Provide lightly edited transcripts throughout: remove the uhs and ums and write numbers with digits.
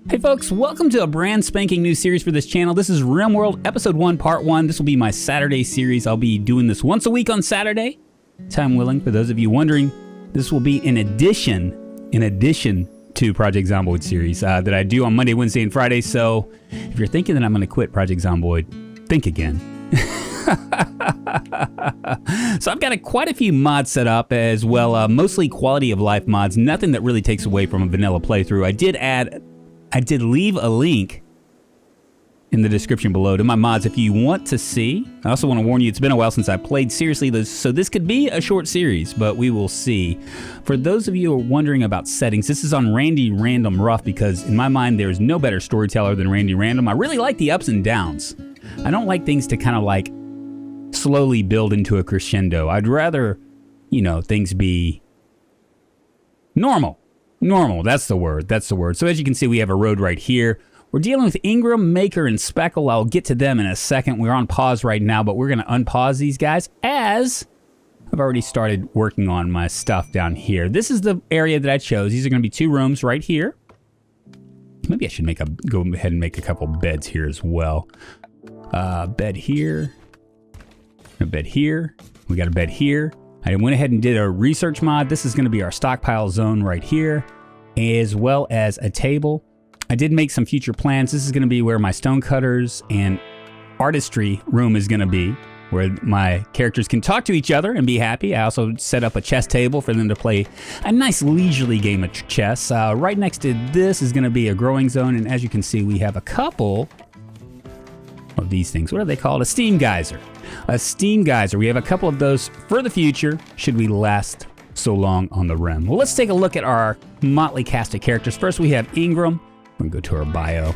Hey folks, welcome to a brand spanking new series for this channel. This is Rimworld Episode 1, Part 1. This will be my Saturday series. I'll be doing this once a week on Saturday, time willing. For those of you wondering, this will be in addition to Project Zomboid series that I do on Monday, Wednesday, and Friday. So if you're thinking that I'm going to quit Project Zomboid, think again. So I've got quite a few mods set up as well, mostly quality of life mods, nothing that really takes away from a vanilla playthrough. I did leave a link in the description below to my mods if you want to see. I also want to warn you, it's been a while since I played seriously, so this could be a short series, but we will see. For those of you who are wondering about settings, this is on Randy Random Rough because in my mind there is no better storyteller than Randy Random. I really like the ups and downs. I don't like things to kind of like slowly build into a crescendo. I'd rather, things be normal. Normal, that's the word. So as you can see, we have a road right here. We're dealing with Ingram, Maker, and Speckle. I'll get to them in a second. We're on pause right now, but we're going to unpause these guys as I've already started working on my stuff down here. This is the area that I chose. These are going to be 2 rooms right here. Maybe I should go ahead and make a couple beds here as well. Bed here. A bed here. We got a bed here. I went ahead and did a research mod. This is going to be our stockpile zone right here, as well as a table. I did make some future plans. This is going to be where my stonecutters and artistry room is going to be, where my characters can talk to each other and be happy. I also set up a chess table for them to play a nice leisurely game of chess. Right next to this is going to be a growing zone, and as you can see, we have a couple of these things. What are they called? A steam geyser. A steam geyser. We have a couple of those for the future, should we last so long on the rim. Well, let's take a look at our motley cast of characters. First, we have Ingram. We're going to go to her bio.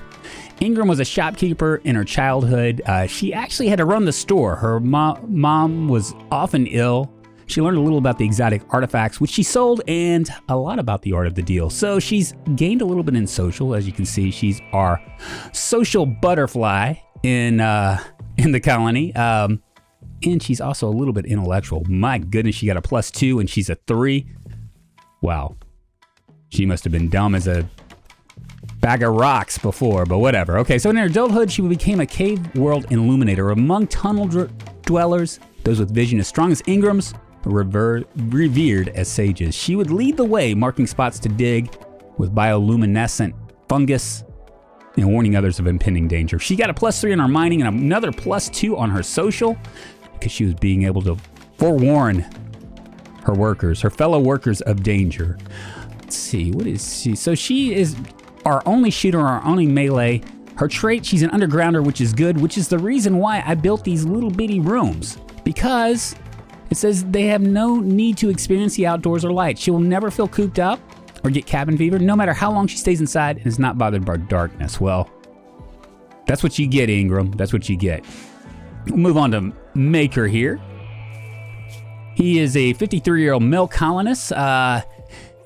Ingram was a shopkeeper in her childhood. She actually had to run the store. Her mom was often ill. She learned a little about the exotic artifacts, which she sold, and a lot about the art of the deal. So she's gained a little bit in social. As you can see, she's our social butterfly in the colony. And she's also a little bit intellectual. My goodness, she got a +2 and she's a 3. Wow. She must have been dumb as a bag of rocks before, but whatever. Okay, so in her adulthood, she became a cave world illuminator. Among tunnel dwellers, those with vision as strong as Ingram's, revered as sages. She would lead the way, marking spots to dig with bioluminescent fungus and warning others of impending danger. She got a +3 on her mining and another +2 on her social because she was being able to forewarn her fellow workers of danger. Let's see, what is she? So she is our only shooter, our only melee. Her trait, she's an undergrounder, which is good, which is the reason why I built these little bitty rooms, because it says they have no need to experience the outdoors or light. She will never feel cooped up or get cabin fever, no matter how long she stays inside and is not bothered by darkness. Well, that's what you get, Ingram. That's what you get. We'll move on to Maker here. He is a 53-year-old male colonist.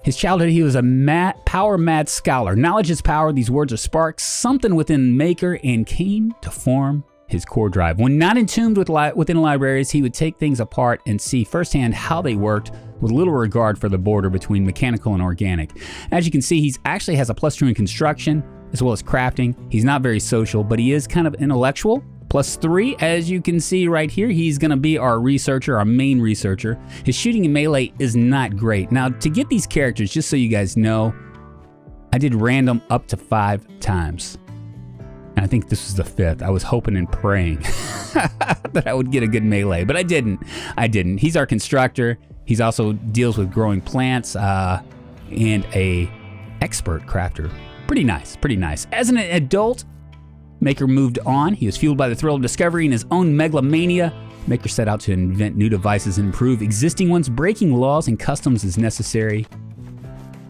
His childhood, he was a power-mad scholar. Knowledge is power. These words are sparks. Something within Maker and came to form his core drive. When not entombed within libraries, he would take things apart and see firsthand how they worked, with little regard for the border between mechanical and organic. As you can see, he actually has a +2 in construction, as well as crafting. He's not very social, but he is kind of intellectual. +3, as you can see right here, he's going to be our researcher, our main researcher. His shooting and melee is not great. Now, to get these characters, just so you guys know, I did random up to 5 times. And I think this was the 5th. I was hoping and praying that I would get a good melee, but I didn't. He's our constructor. He's also deals with growing plants and a expert crafter. Pretty nice. As an adult, Maker moved on. He was fueled by the thrill of discovery and his own megalomania. Maker set out to invent new devices and improve existing ones, breaking laws and customs as necessary.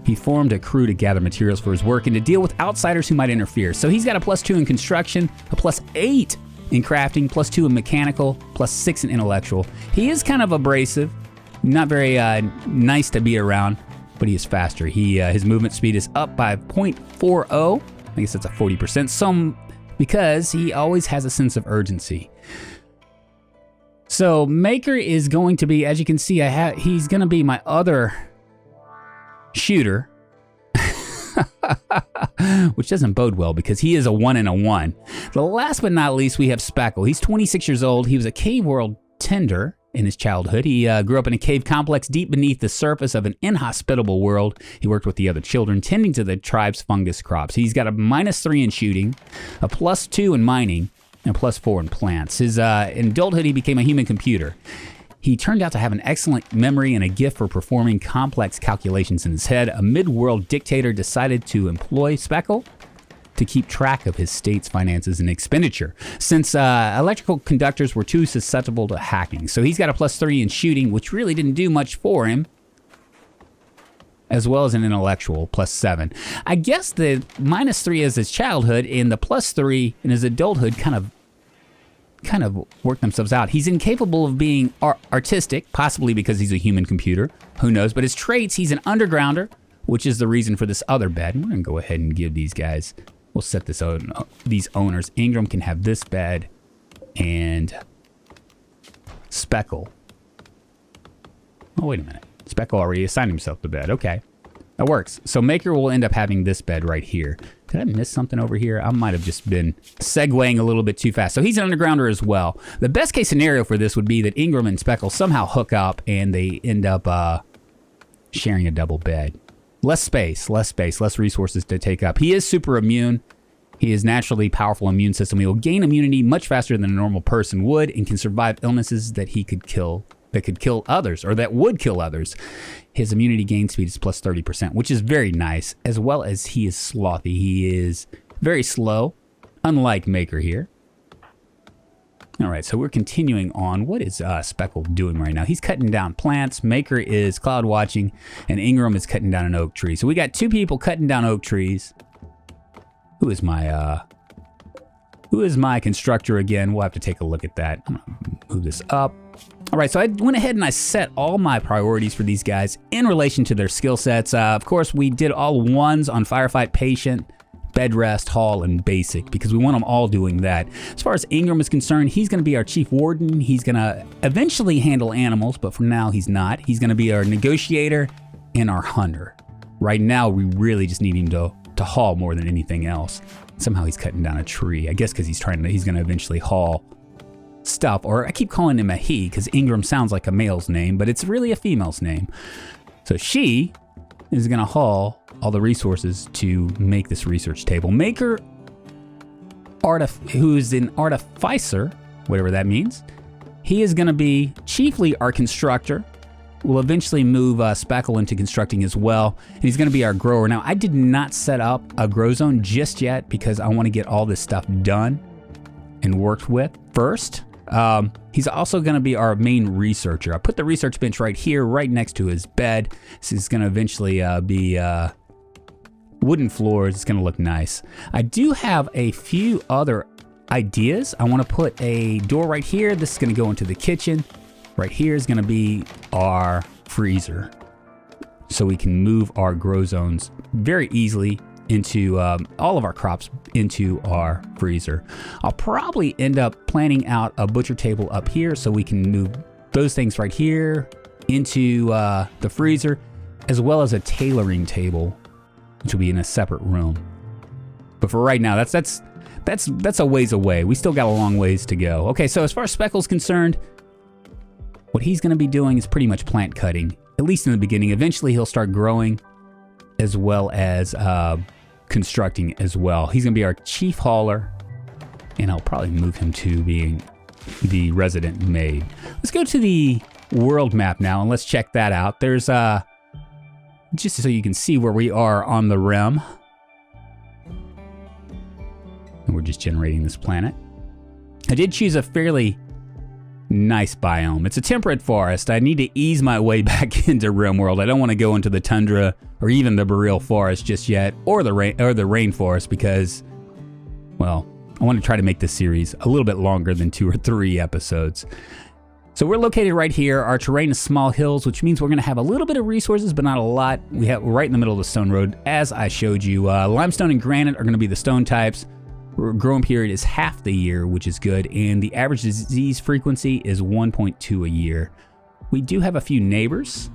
He formed a crew to gather materials for his work and to deal with outsiders who might interfere. So he's got a +2 in construction, a +8 in crafting, +2 in mechanical, +6 in intellectual. He is kind of abrasive, not very nice to be around, but he is faster. His movement speed is up by 0.40. I guess that's a 40%. Because he always has a sense of urgency. So Maker is going to be, as you can see, he's going to be my other shooter. which doesn't bode well because he is a 1 and a 1. The last but not least, we have Speckle. He's 26 years old. He was a cave world tender in his childhood. He grew up in a cave complex deep beneath the surface of an inhospitable world. He worked with the other children, tending to the tribe's fungus crops. He's got a -3 in shooting, a +2 in mining, and a +4 in plants. In adulthood, he became a human computer. He turned out to have an excellent memory and a gift for performing complex calculations in his head. A mid-world dictator decided to employ Speckle to keep track of his state's finances and expenditure, since electrical conductors were too susceptible to hacking. So he's got a +3 in shooting, which really didn't do much for him, as well as an intellectual +7. I guess the -3 is his childhood, and the +3 in his adulthood kind of work themselves out. He's incapable of being artistic, possibly because he's a human computer. Who knows? But his traits, he's an undergrounder, which is the reason for this other bed. And we're going to go ahead and give these guys, we'll set these owners. Ingram can have this bed, and Speckle. Oh, wait a minute. Speckle already assigned himself the bed. Okay. That works. So Maker will end up having this bed right here. Did I miss something over here? I might have just been segueing a little bit too fast. So he's an undergrounder as well. The best case scenario for this would be that Ingram and Speckle somehow hook up and they end up sharing a double bed. Less space, less resources to take up. He is super immune. He has naturally powerful immune system. He will gain immunity much faster than a normal person would and can survive illnesses that could kill others, or that would kill others. His immunity gain speed is +30%, which is very nice, as well as he is slothy. He is very slow, unlike Maker here. All right, so we're continuing on. What is Speckle doing right now? He's cutting down plants. Maker is cloud watching, and Ingram is cutting down an oak tree. So we got two people cutting down oak trees. Who is my constructor again? We'll have to take a look at that. I'm gonna move this up. All right, so I went ahead and I set all my priorities for these guys in relation to their skill sets. Of course, we did all 1s on Firefight, Patient, Bed Rest, Hall, and Basic, because we want them all doing that. As far as Ingram is concerned, he's going to be our Chief Warden. He's going to eventually handle animals, but for now, he's not. He's going to be our Negotiator and our Hunter. Right now, we really just need him to haul more than anything else. Somehow he's cutting down a tree. I guess because he's going to eventually haul stuff, or I keep calling him a he because Ingram sounds like a male's name, but it's really a female's name. So she is going to haul all the resources to make this research table. Maker, who's an artificer, whatever that means, he is going to be chiefly our constructor. We'll eventually move Speckle into constructing as well, and he's going to be our grower. Now, I did not set up a grow zone just yet because I want to get all this stuff done and worked with first. He's also going to be our main researcher. I put the research bench right here, right next to his bed. This is going to eventually be wooden floors. It's going to look nice. I do have a few other ideas. I want to put a door right here. This is going to go into the kitchen. Right here is going to be our freezer, so we can move our grow zones very easily into all of our crops into our freezer. I'll probably end up planning out a butcher table up here so we can move those things right here into the freezer, as well as a tailoring table, which will be in a separate room. But for right now, that's a ways away. We still got a long ways to go. Okay, so as far as Speckle's concerned, what he's going to be doing is pretty much plant cutting, at least in the beginning. Eventually, he'll start growing as well as constructing as well. He's going to be our chief hauler, and I'll probably move him to being the resident maid. Let's go to the world map now, and let's check that out. There's, just so you can see where we are on the rim. And we're just generating this planet. I did choose a fairly nice biome. It's a temperate forest. I need to ease my way back into Rimworld. I don't want to go into the tundra or even the boreal forest just yet, or the rainforest, because, well, I want to try to make this series a little bit longer than 2 or 3 episodes. So we're located right here. Our terrain is small hills, which means we're going to have a little bit of resources, but not a lot. We're right in the middle of the stone road, as I showed you. Limestone and granite are going to be the stone types. Growing period is half the year, which is good, and the average disease frequency is 1.2 a year. We do have a few neighbors.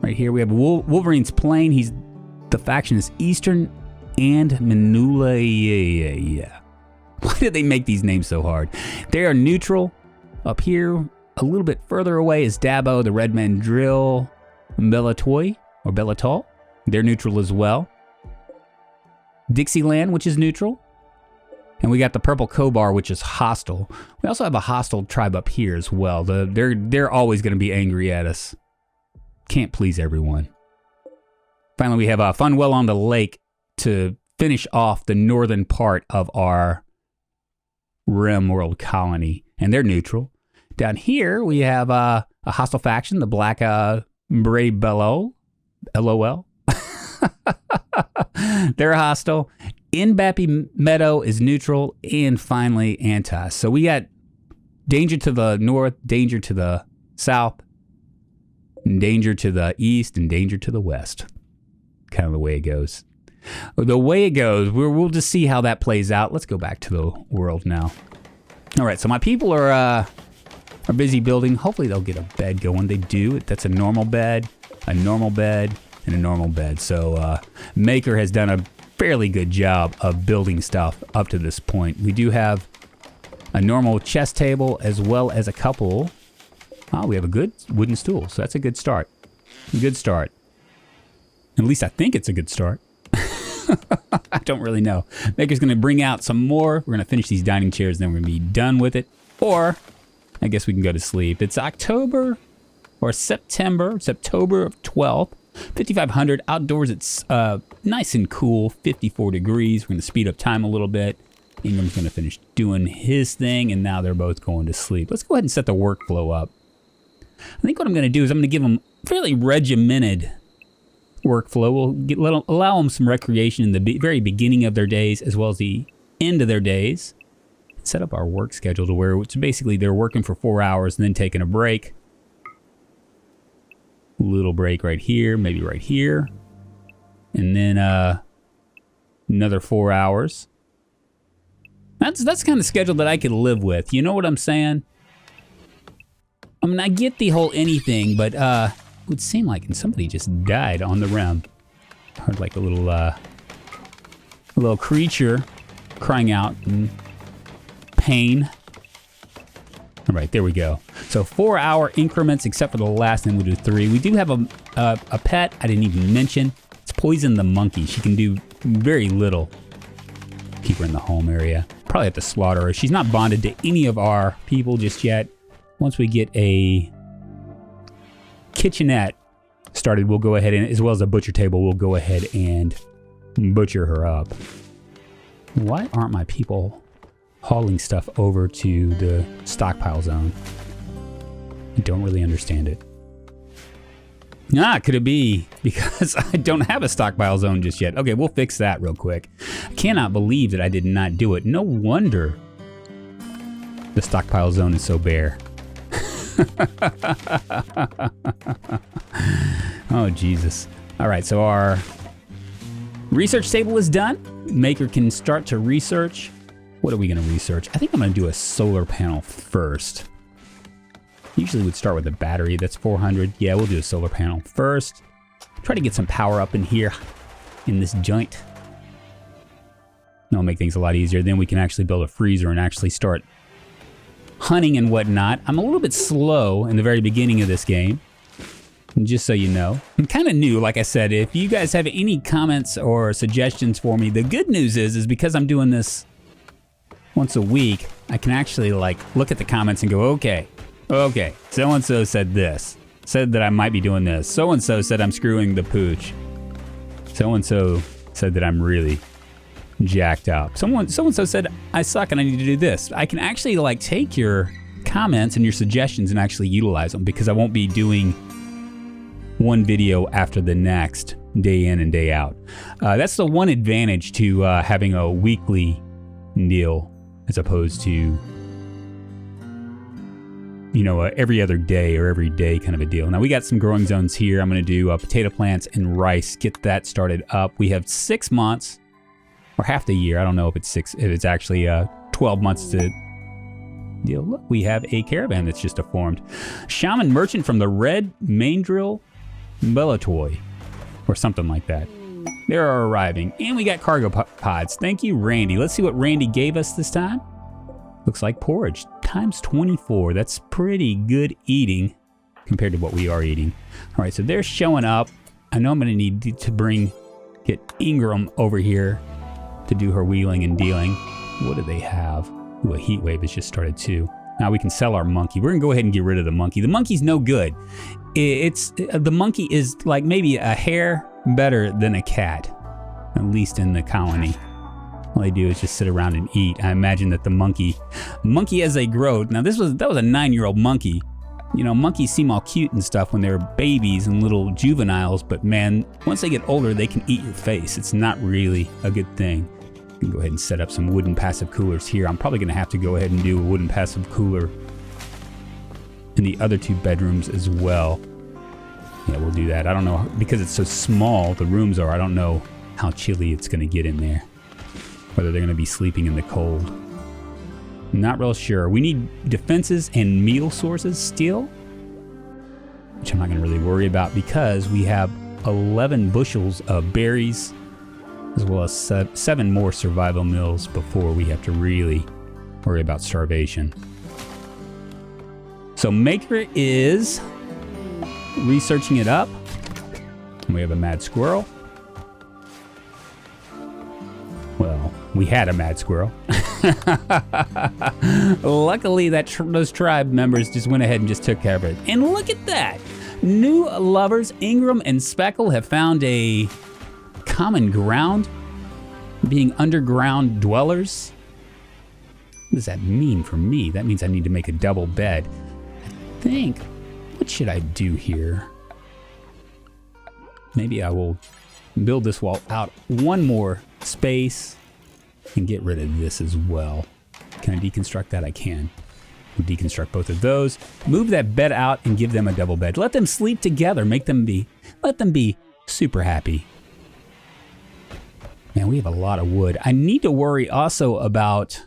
Right here we have Wolverine's Plain. The faction is Eastern and Manula. Why did they make these names so hard? They are neutral. Up here, a little bit further away is Dabo, the Red Mandrill, Bellatoi, or Bellatol. They're neutral as well. Dixieland, which is neutral. And we got the Purple Kobar, which is hostile. We also have a hostile tribe up here as well. They're always going to be angry at us. Can't please everyone. Finally, we have Funwell on the Lake to finish off the northern part of our Rimworld colony. And they're neutral. Down here, we have a hostile faction, the Black Bray Bello. LOL. They're hostile. Inbappy Meadow is neutral, and finally Antas. So we got danger to the north, danger to the south, danger to the east, and danger to the west. Kind of the way it goes. The way it goes, we'll just see how that plays out. Let's go back to the world now. All right, so my people are busy building. Hopefully they'll get a bed going. They do. That's a normal bed, and a normal bed. So Maker has done a fairly good job of building stuff up to this point. We do have a normal chess table as well as a couple. Oh, we have a good wooden stool, so that's a good start. Good start. At least I think it's a good start. I don't really know. Maker's going to bring out some more. We're going to finish these dining chairs, then we're going to be done with it. Or I guess we can go to sleep. It's October or September of 12th. 5,500 outdoors. It's nice and cool, 54 degrees. We're going to speed up time a little bit. Ingram's going to finish doing his thing, and now they're both going to sleep. Let's go ahead and set the workflow up. I think what I'm going to do is I'm going to give them fairly regimented workflow. We'll allow them some recreation in the very beginning of their days as well as the end of their days. Set up our work schedule to where it's basically they're working for 4 hours and then taking a break. Little break right here, maybe right here. And then another 4 hours. That's the kind of schedule that I could live with. You know what I'm saying? I mean, I get the whole anything, but it would seem like somebody just died on the rim. Heard like a little creature crying out in pain. All right, there we go. So 4 hour increments, except for the last, then we'll do 3. We do have a pet I didn't even mention. It's Poison the monkey. She can do very little. Keep her in the home area. Probably have to slaughter her. She's not bonded to any of our people just yet. Once we get a kitchenette started, we'll go ahead and, as well as a butcher table, we'll go ahead and butcher her up. Why aren't my people hauling stuff over to the stockpile zone? I don't really understand it. Could it be because I don't have a stockpile zone just yet? Okay, we'll fix that real quick. I cannot believe that I did not do it. No wonder the stockpile zone is so bare. Oh, Jesus. All right, so our research table is done. Maker can start to research. What are we going to research? I think I'm going to do a solar panel first. Usually we'd start with a battery. That's 400. Yeah, we'll do a solar panel first. Try to get some power up in here, in this joint. That'll make things a lot easier. Then we can actually build a freezer and actually start hunting and whatnot. I'm a little bit slow in the very beginning of this game, just so you know. I'm kind of new, like I said. If you guys have any comments or suggestions for me, the good news is because I'm doing this once a week, I can actually like look at the comments and go, okay, so-and-so said this, said that I might be doing this. So-and-so said I'm screwing the pooch. So-and-so said that I'm really jacked up. So-and-so said I suck and I need to do this. I can actually like take your comments and your suggestions and actually utilize them because I won't be doing one video after the next, day in and day out. That's the one advantage to having a weekly deal as opposed to, you know, every other day or every day kind of a deal. Now we got some growing zones here. I'm going to do potato plants and rice, get that started up. We have 6 months or half the year. I don't know if it's if it's actually 12 months to deal. Look, we have a caravan that's just formed. Shaman merchant from the Red Mandrill Bellatoi or something like that. They're arriving. And we got cargo pods. Thank you, Randy. Let's see what Randy gave us this time. Looks like porridge times 24. That's pretty good eating compared to what we are eating. All right, so they're showing up. I know I'm going to need to get Ingram over here to do her wheeling and dealing. What do they have? Ooh, a heat wave has just started too. Now we can sell our monkey. We're going to go ahead and get rid of the monkey. The monkey's no good. The monkey is like maybe a hair better than a cat, at least in the colony. All they do is just sit around and eat. I imagine that the monkey as they grow. Now that was a 9-year-old monkey. You know, monkeys seem all cute and stuff when they're babies and little juveniles, but man, once they get older, they can eat your face. It's not really a good thing. You can go ahead and set up some wooden passive coolers here. I'm probably going to have to go ahead and do a wooden passive cooler in the other 2 bedrooms as well. Yeah, we'll do that. I don't know, because it's so small, the rooms are, I don't know how chilly it's going to get in there. Whether they're going to be sleeping in the cold. Not real sure. We need defenses and meal sources still, which I'm not going to really worry about because we have 11 bushels of berries as well as 7 more survival meals before we have to really worry about starvation. So Maker is researching it up. And we have a mad squirrel. Well, we had a mad squirrel. Luckily, those tribe members just went ahead and just took care of it. And look at that! New lovers, Ingram and Speckle, have found a common ground, being underground dwellers. What does that mean for me? That means I need to make a double bed. I think, what should I do here? Maybe I will build this wall out one more space and get rid of this as well. Can I deconstruct that? I can. We'll deconstruct both of those. Move that bed out and give them a double bed. Let them sleep together. Let them be super happy. Man, we have a lot of wood. I need to worry also about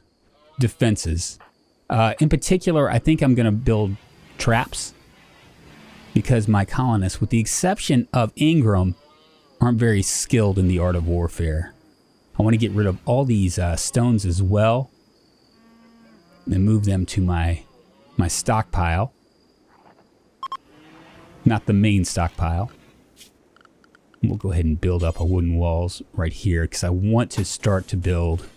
defenses. In particular, I think I'm going to build traps because my colonists, with the exception of Ingram, aren't very skilled in the art of warfare. I want to get rid of all these stones as well and move them to my stockpile. Not the main stockpile. We'll go ahead and build up our wooden walls right here because I want to start to build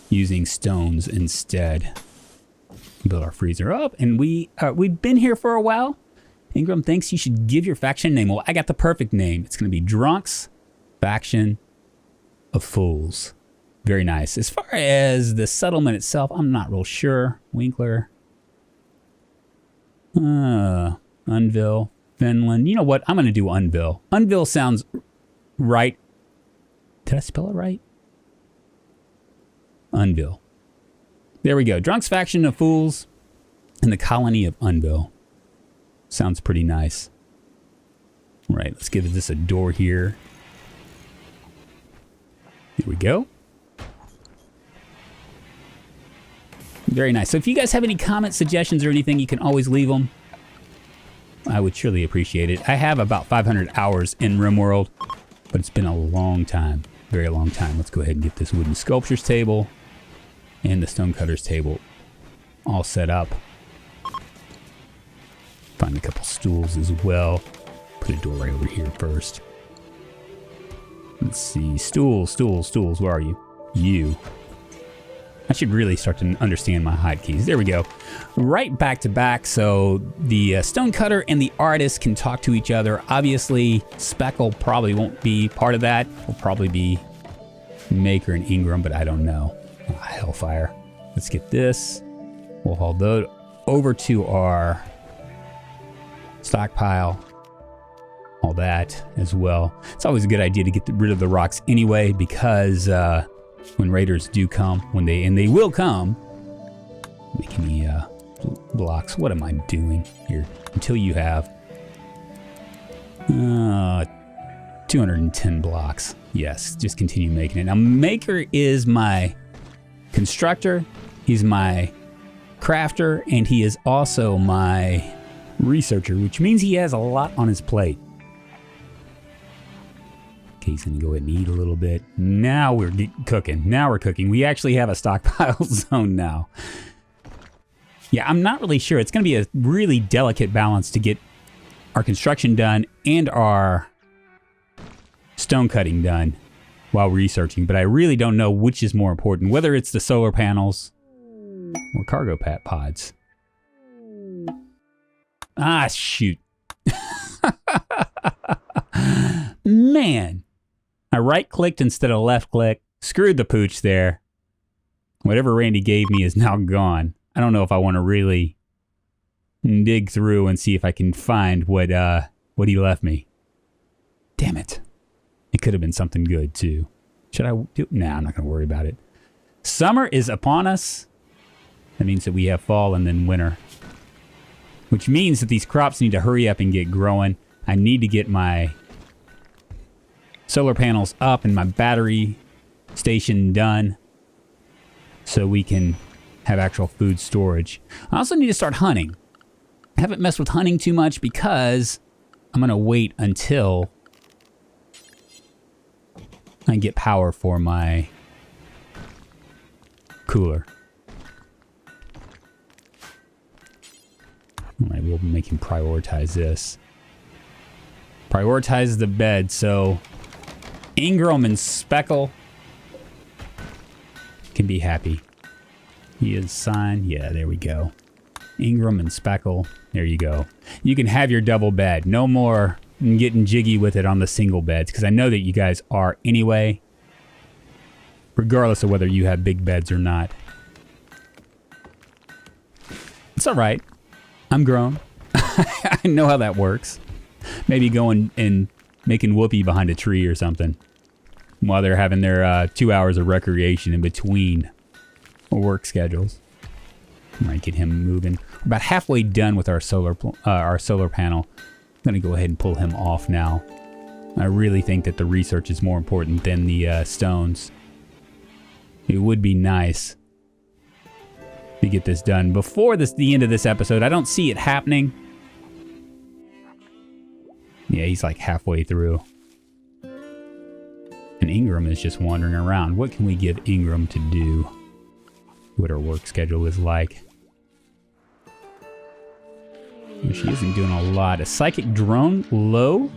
using stones instead. Build our freezer up, and we've been here for a while. Ingram thinks you should give your faction a name. Well, I got the perfect name. It's going to be Drunks Faction of Fools. Very nice. As far as the settlement itself, I'm not real sure. Winkler. Unville. Finland. You know what? I'm going to do Unville. Unville sounds right. Did I spell it right? Unville. There we go. Drunks Faction of Fools and the colony of Unville. Sounds pretty nice. All right, let's give this a door here. Here we go. Very nice. So if you guys have any comments, suggestions, or anything, you can always leave them. I would surely appreciate it. I have about 500 hours in Rimworld, but it's been a long time. Very long time. Let's go ahead and get this wooden sculptures table and the stonecutters table all set up. Find a couple stools as well. Put a door right over here first. Let's see. Stools. Where are you? You. I should really start to understand my hotkeys. There we go. Right back to back, so the stonecutter and the artist can talk to each other. Obviously, Speckle probably won't be part of that. Will probably be Maker and Ingram, but I don't know. Oh, hellfire. Let's get this. We'll haul those over to our stockpile. All that as well. It's always a good idea to get rid of the rocks anyway, because when raiders do come, and they will come, make any blocks. What am I doing here? Until you have 210 blocks. Yes, just continue making it. Now, Maker is my constructor, he's my crafter, and he is also my researcher, which means he has a lot on his plate. He's going to go ahead and eat a little bit. Now we're cooking. Now we're cooking. We actually have a stockpile zone now. Yeah, I'm not really sure. It's going to be a really delicate balance to get our construction done and our stone cutting done while researching. But I really don't know which is more important, whether it's the solar panels or cargo pods. Ah, shoot. Man. I right-clicked instead of left-click. Screwed the pooch there. Whatever Randy gave me is now gone. I don't know if I want to really dig through and see if I can find what he left me. Damn it. It could have been something good, too. Should I do it? Nah, I'm not going to worry about it. Summer is upon us. That means that we have fall and then winter. Which means that these crops need to hurry up and get growing. I need to get my solar panels up and my battery station done so we can have actual food storage. I also need to start hunting. I haven't messed with hunting too much because I'm going to wait until I get power for my cooler. All right, we'll make him prioritize this. Prioritize the bed, so Ingram and Speckle can be happy. He is signed. Yeah, there we go. Ingram and Speckle. There you go. You can have your double bed. No more getting jiggy with it on the single beds, because I know that you guys are anyway, regardless of whether you have big beds or not. It's all right. I'm grown. I know how that works. Maybe going and making whoopee behind a tree or something while they're having their 2 hours of recreation in between work schedules. Might get him moving. We're about halfway done with our solar panel. I'm going to go ahead and pull him off now. I really think that the research is more important than the stones. It would be nice to get this done before the end of this episode. I don't see it happening. Yeah, he's like halfway through. And Ingram is just wandering around. What can we give Ingram to do? What her work schedule is like. Well, she isn't doing a lot. A psychic drone low?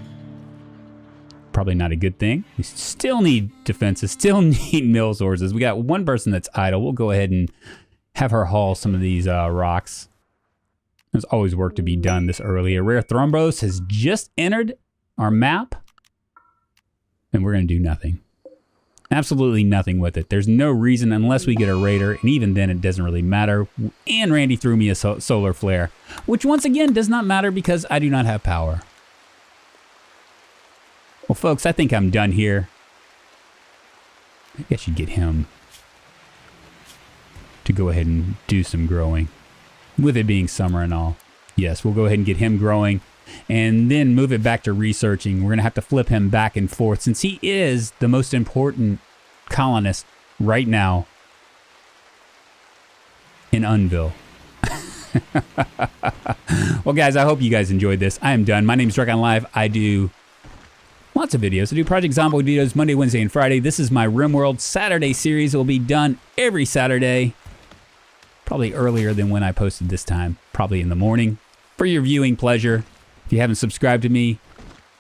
Probably not a good thing. We still need defenses, still need mill sources. We got one person that's idle. We'll go ahead and have her haul some of these rocks. There's always work to be done this early. A rare thrombos has just entered our map. And we're going to do nothing. Absolutely nothing with it. There's no reason unless we get a raider. And even then, it doesn't really matter. And Randy threw me a solar flare. Which, once again, does not matter because I do not have power. Well, folks, I think I'm done here. I guess you get him to go ahead and do some growing. With it being summer and all. Yes, we'll go ahead and get him growing. And then move it back to researching. We're going to have to flip him back and forth since he is the most important colonist right now in Unville. Well, guys, I hope you guys enjoyed this. I am done. My name is Drunkonlife. I do lots of videos. I do Project Zomboid videos Monday, Wednesday, and Friday. This is my Rimworld Saturday series. It will be done every Saturday. Probably earlier than when I posted this time. Probably in the morning. For your viewing pleasure. If you haven't subscribed to me,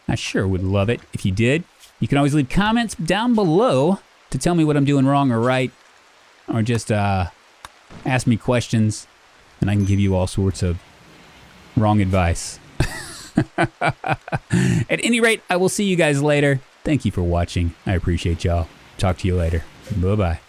I sure would love it if you did. You can always leave comments down below to tell me what I'm doing wrong or right. Or just ask me questions, and I can give you all sorts of wrong advice. At any rate, I will see you guys later. Thank you for watching. I appreciate y'all. Talk to you later. Bye-bye.